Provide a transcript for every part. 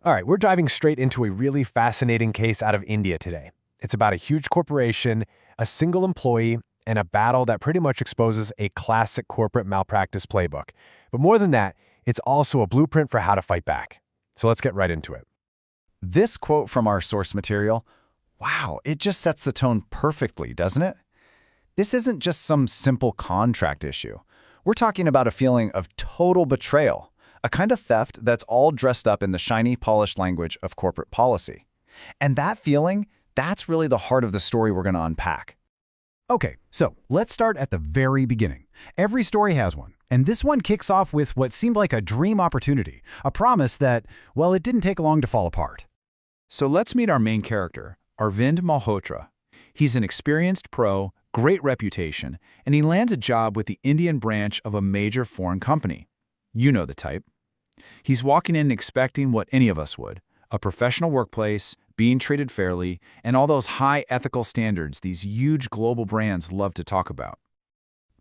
All right, we're diving straight into a really fascinating case out of India today. It's about a huge corporation, a single employee, and a battle that pretty much exposes a classic corporate malpractice playbook. But more than that, it's also a blueprint for how to fight back. So let's get right into it. This quote from our source material, wow, it just sets the tone perfectly, doesn't it? This isn't just some simple contract issue. We're talking about a feeling of total betrayal, a kind of theft that's all dressed up in the shiny, polished language of corporate policy. And that feeling, that's really the heart of the story we're going to unpack. Okay, so let's start at the very beginning. Every story has one, and this one kicks off with what seemed like a dream opportunity, a promise that, well, it didn't take long to fall apart. So let's meet our main character, Arvind Malhotra. He's an experienced pro, great reputation, and he lands a job with the Indian branch of a major foreign company. You know the type. He's walking in expecting what any of us would, a professional workplace, being treated fairly, and all those high ethical standards these huge global brands love to talk about.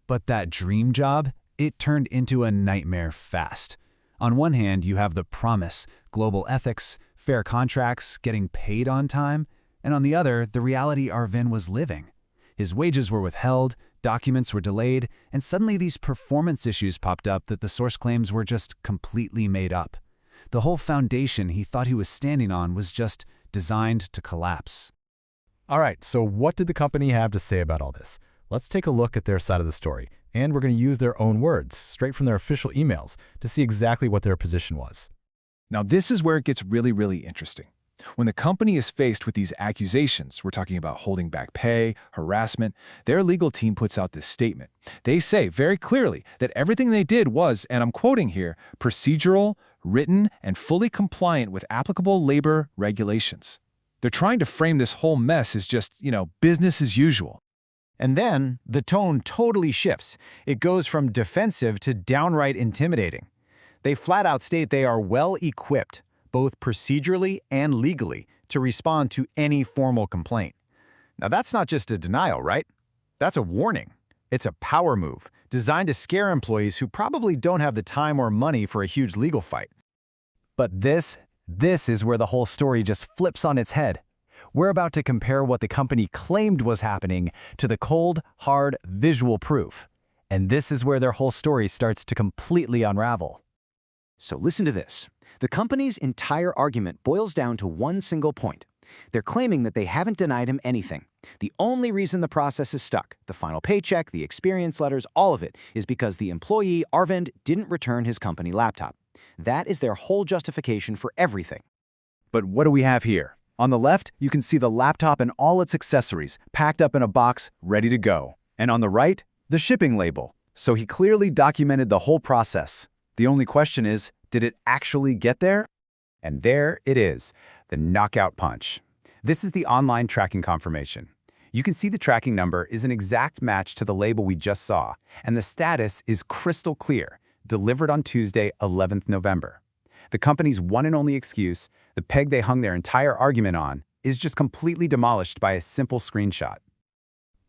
But that dream job, it turned into a nightmare fast. On one hand, you have the promise, global ethics, fair contracts, getting paid on time, and on the other, the reality Arvind was living. His wages were withheld, documents were delayed, and suddenly these performance issues popped up that the source claims were just completely made up. The whole foundation he thought he was standing on was just designed to collapse. All right, so what did the company have to say about all this? Let's take a look at their side of the story, and we're going to use their own words, straight from their official emails, to see exactly what their position was. Now, this is where it gets really interesting. When the company is faced with these accusations, we're talking about holding back pay, harassment, their legal team puts out this statement. They say very clearly that everything they did was, and I'm quoting here, procedural, written, and fully compliant with applicable labor regulations. They're trying to frame this whole mess as just, business as usual. And then the tone totally shifts. It goes from defensive to downright intimidating. They flat out state they are well equipped, both procedurally and legally, to respond to any formal complaint. Now that's not just a denial, right? That's a warning. It's a power move designed to scare employees who probably don't have the time or money for a huge legal fight. But this is where the whole story just flips on its head. We're about to compare what the company claimed was happening to the cold, hard, visual proof. And this is where their whole story starts to completely unravel. So listen to this. The company's entire argument boils down to one single point. They're claiming that they haven't denied him anything. The only reason the process is stuck, the final paycheck, the experience letters, all of it, is because the employee, Arvind, didn't return his company laptop. That is their whole justification for everything. But what do we have here? On the left, you can see the laptop and all its accessories, packed up in a box, ready to go. And on the right, the shipping label. So he clearly documented the whole process. The only question is, did it actually get there? And there it is, the knockout punch. This is the online tracking confirmation. You can see the tracking number is an exact match to the label we just saw, and the status is crystal clear, delivered on Tuesday, 11th November. The company's one and only excuse, the peg they hung their entire argument on, is just completely demolished by a simple screenshot.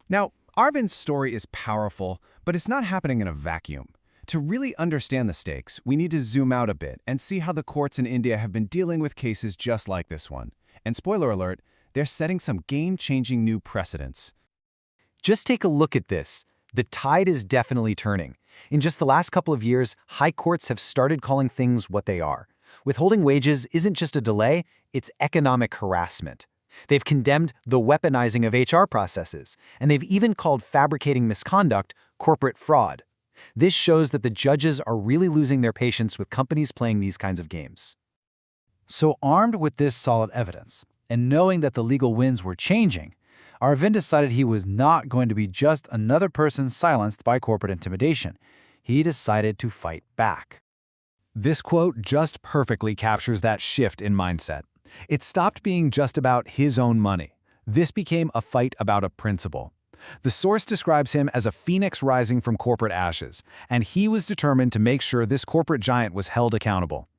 Now, Arvind's story is powerful, but it's not happening in a vacuum. To really understand the stakes, we need to zoom out a bit and see how the courts in India have been dealing with cases just like this one. And spoiler alert, they're setting some game-changing new precedents. Just take a look at this. The tide is definitely turning. In just the last couple of years, high courts have started calling things what they are. Withholding wages isn't just a delay, it's economic harassment. They've condemned the weaponizing of HR processes, and they've even called fabricating misconduct corporate fraud. This shows that the judges are really losing their patience with companies playing these kinds of games. So armed with this solid evidence, and knowing that the legal winds were changing, Arvind decided he was not going to be just another person silenced by corporate intimidation. He decided to fight back. This quote just perfectly captures that shift in mindset. It stopped being just about his own money. This became a fight about a principle. The source describes him as a phoenix rising from corporate ashes, and he was determined to make sure this corporate giant was held accountable.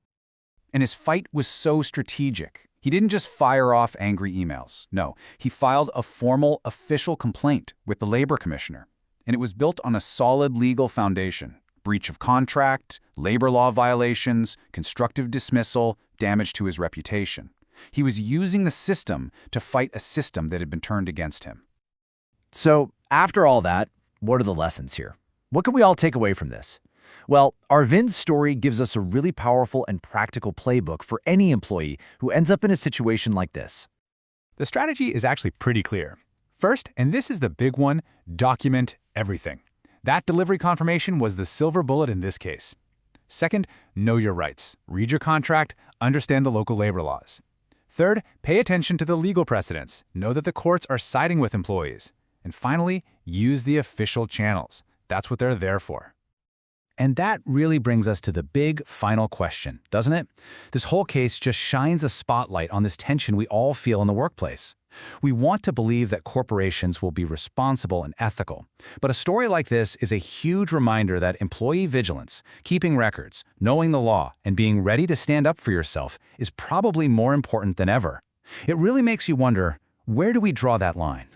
And his fight was so strategic. He didn't just fire off angry emails. No, he filed a formal, official complaint with the labor commissioner. And it was built on a solid legal foundation: breach of contract, labor law violations, constructive dismissal, damage to his reputation. He was using the system to fight a system that had been turned against him. So, after all that, what are the lessons here? What can we all take away from this? Well, Arvind's story gives us a really powerful and practical playbook for any employee who ends up in a situation like this. The strategy is actually pretty clear. First, and this is the big one, document everything. That delivery confirmation was the silver bullet in this case. Second, know your rights. Read your contract, understand the local labor laws. Third, pay attention to the legal precedents. Know that the courts are siding with employees. And finally, use the official channels. That's what they're there for. And that really brings us to the big final question, doesn't it? This whole case just shines a spotlight on this tension we all feel in the workplace. We want to believe that corporations will be responsible and ethical. But a story like this is a huge reminder that employee vigilance, keeping records, knowing the law, and being ready to stand up for yourself is probably more important than ever. It really makes you wonder, where do we draw that line?